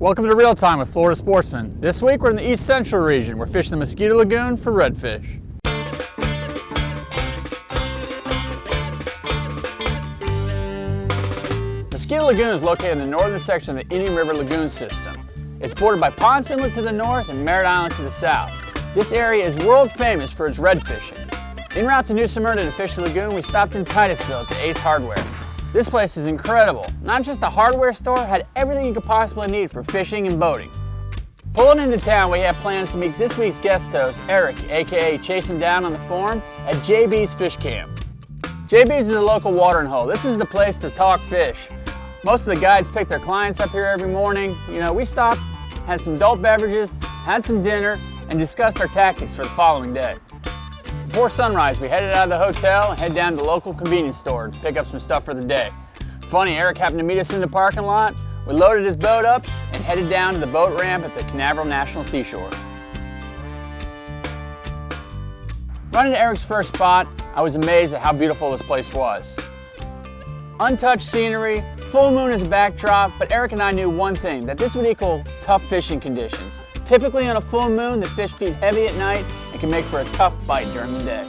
Welcome to Real Time with Florida Sportsman. This week we're in the East Central region. We're fishing the Mosquito Lagoon for redfish. Mosquito Lagoon is located in the northern section of the Indian River Lagoon system. It's bordered by Ponce Inlet to the north and Merritt Island to the south. This area is world famous for its red fishing. En route to New Smyrna to fish the lagoon, we stopped in Titusville at the Ace Hardware. This place is incredible. Not just a hardware store, had everything you could possibly need for fishing and boating. Pulling into town, we have plans to meet this week's guest host, Eric, aka Chase Him Down on the forum, at JB's Fish Camp. JB's is a local watering hole. This is the place to talk fish. Most of the guides pick their clients up here every morning. We stopped, had some adult beverages, had some dinner, and discussed our tactics for the following day. Before sunrise, we headed out of the hotel and head down to the local convenience store to pick up some stuff for the day. Funny, Eric happened to meet us in the parking lot. We loaded his boat up and headed down to the boat ramp at the Canaveral National Seashore. Running to Eric's first spot, I was amazed at how beautiful this place was. Untouched scenery, full moon as a backdrop, but Eric and I knew one thing, that this would equal tough fishing conditions. Typically on a full moon, the fish feed heavy at night and can make for a tough bite during the day.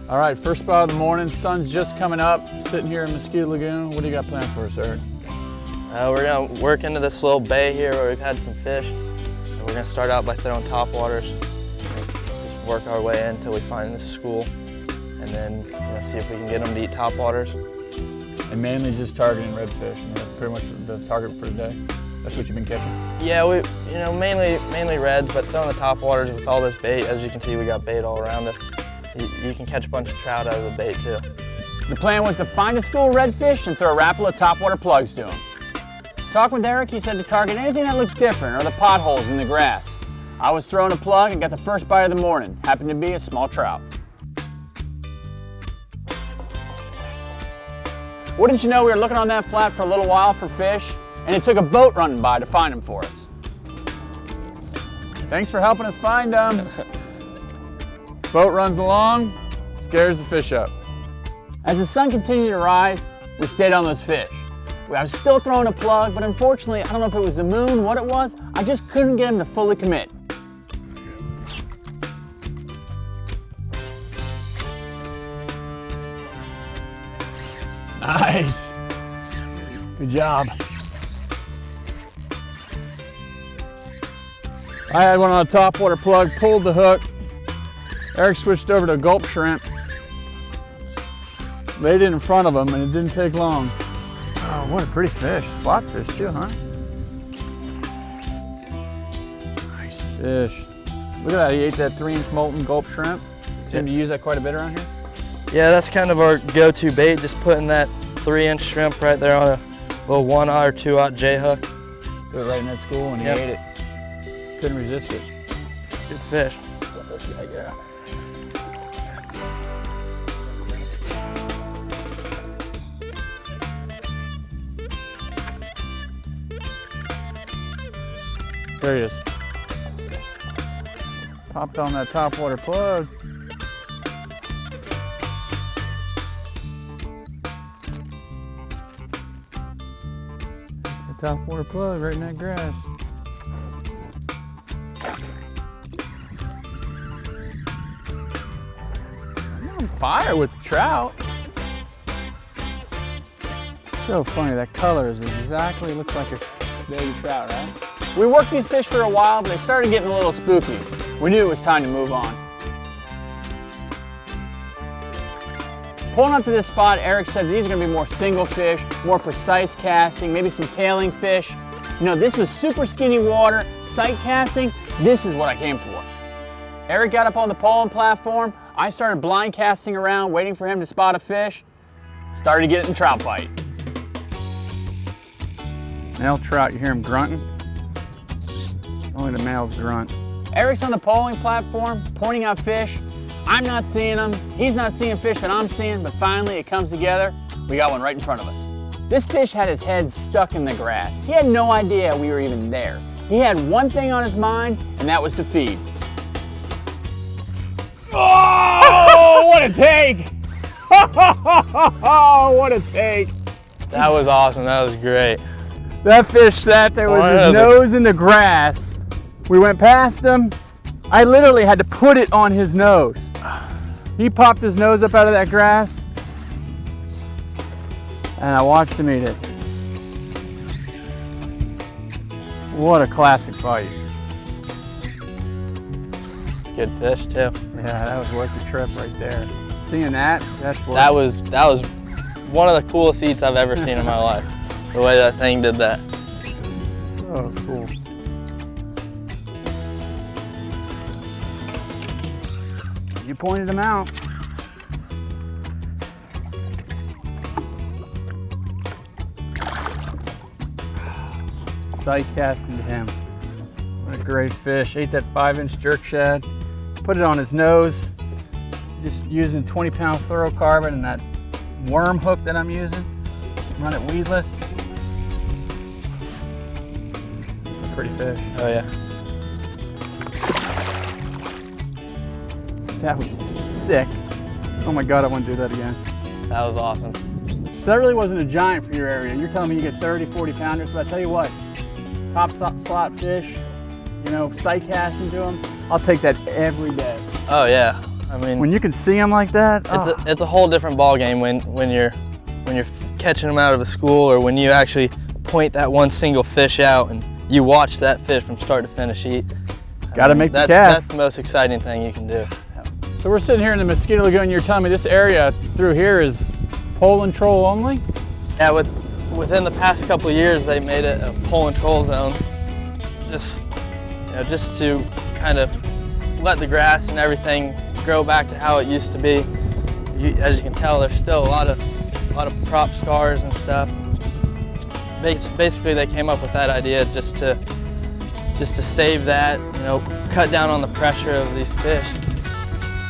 All right, first spot of the morning, sun's just coming up, sitting here in Mosquito Lagoon. What do you got planned for us, Eric? We're gonna work into this little bay here where we've had some fish. And we're gonna start out by throwing topwaters. Just work our way in until we find this school. And then see if we can get them to eat topwaters. And mainly just targeting redfish. That's pretty much the target for today. That's what you've been catching? Yeah, we mainly reds, but throwing the topwaters with all this bait. As you can see, we got bait all around us. You can catch a bunch of trout out of the bait too. The plan was to find a school of redfish and throw a rappel of topwater plugs to them. Talking with Eric, he said to target anything that looks different or the potholes in the grass. I was throwing a plug and got the first bite of the morning. Happened to be a small trout. Wouldn't you know, we were looking on that flat for a little while for fish, and it took a boat running by to find them for us. Thanks for helping us find them. Boat runs along, scares the fish up. As the sun continued to rise, we stayed on those fish. I was still throwing a plug, but unfortunately, I don't know if it was the moon, what it was, I just couldn't get them to fully commit. Nice. Good job. I had one on a topwater plug, pulled the hook. Eric switched over to a gulp shrimp. Laid it in front of him and it didn't take long. Oh, what a pretty fish. Slot fish too, huh? Nice fish. Look at that, he ate that 3-inch molten gulp shrimp. Seem to use that quite a bit around here. Yeah, that's kind of our go-to bait, just putting that 3-inch shrimp right there on a little 1-aught or 2-aught J-hook. Threw it right in that school and he ate it. Couldn't resist it. Good fish. Let this guy go. There he is. Popped on that topwater plug. The topwater plug right in that grass. I'm on fire with the trout. So funny, that color is exactly, looks like a baby trout, right? We worked these fish for a while, but they started getting a little spooky. We knew it was time to move on. Pulling up to this spot, Eric said these are gonna be more single fish, more precise casting, maybe some tailing fish. This was super skinny water, sight casting. This is what I came for. Eric got up on the polling platform. I started blind casting around, waiting for him to spot a fish. Started getting trout bite. Male trout, you hear him grunting? Only the males grunt. Eric's on the polling platform, pointing out fish. I'm not seeing them. He's not seeing fish that I'm seeing, but finally it comes together. We got one right in front of us. This fish had his head stuck in the grass. He had no idea we were even there. He had one thing on his mind, and that was to feed. Oh, what a take! Oh, what a take! That was awesome, that was great. That fish sat there with his nose in the grass. We went past him. I literally had to put it on his nose. He popped his nose up out of that grass, and I watched him eat it. What a classic bite. It's a good fish too. Yeah, that was worth the trip right there. Seeing that, that's worth it. That was one of the coolest eats I've ever seen in my life. The way that thing did that. So cool. You pointed him out. Sight casting to him. What a great fish. Ate that 5-inch jerk shad. Put it on his nose. Just using 20-pound fluorocarbon and that worm hook that I'm using. Run it weedless. It's a pretty fish. Oh yeah. That was sick. Oh my God, I want to do that again. That was awesome. So that really wasn't a giant for your area. You're telling me you get 30, 40 pounders, but I tell you what, top slot fish, you know, sight casting to them, I'll take that every day. Oh yeah. I mean, when you can see them like that, it's a whole different ball game when you're catching them out of a school, or when you actually point that one single fish out and you watch that fish from start to finish eat. Gotta make the cast. That's the most exciting thing you can do. So we're sitting here in the Mosquito Lagoon. You're telling me this area through here is pole and troll only? Yeah, within the past couple of years, they made it a pole and troll zone, just to kind of let the grass and everything grow back to how it used to be. As you can tell, there's still a lot of prop scars and stuff. Basically, they came up with that idea just to save that, you know, cut down on the pressure of these fish.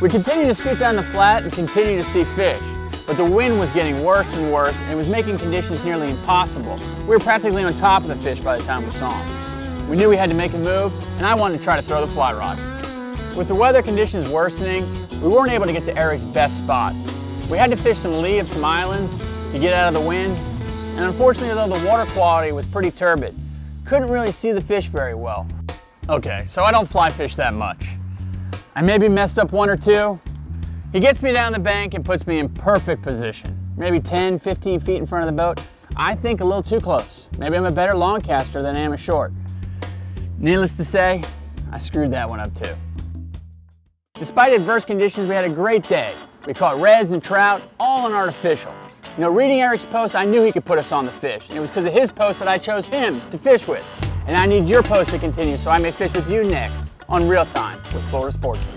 We continued to scoot down the flat and continue to see fish, but the wind was getting worse and worse, and it was making conditions nearly impossible. We were practically on top of the fish by the time we saw them. We knew we had to make a move, and I wanted to try to throw the fly rod. With the weather conditions worsening, we weren't able to get to Eric's best spots. We had to fish some lee of some islands to get out of the wind, and unfortunately, though, the water quality was pretty turbid. Couldn't really see the fish very well. Okay, so I don't fly fish that much. I maybe messed up one or two. He gets me down the bank and puts me in perfect position. Maybe 10, 15 feet in front of the boat. I think a little too close. Maybe I'm a better long caster than I am a short. Needless to say, I screwed that one up too. Despite adverse conditions, we had a great day. We caught reds and trout, all unartificial. You know, reading Eric's post, I knew he could put us on the fish. And it was because of his post that I chose him to fish with. And I need your post to continue so I may fish with you next on Real Time with Florida Sportsman.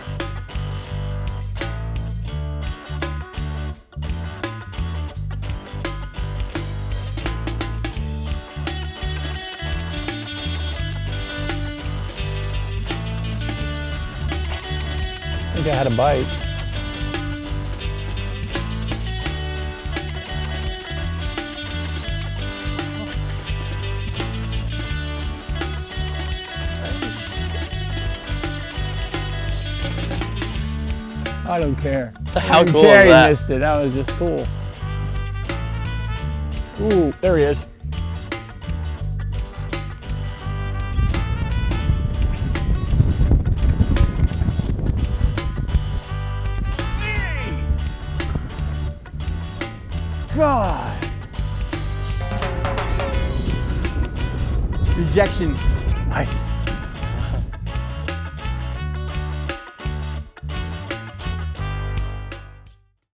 I think I had a bite. I don't care. How cool is that? He missed it. That was just cool. Ooh, there he is. God. Rejection. Nice.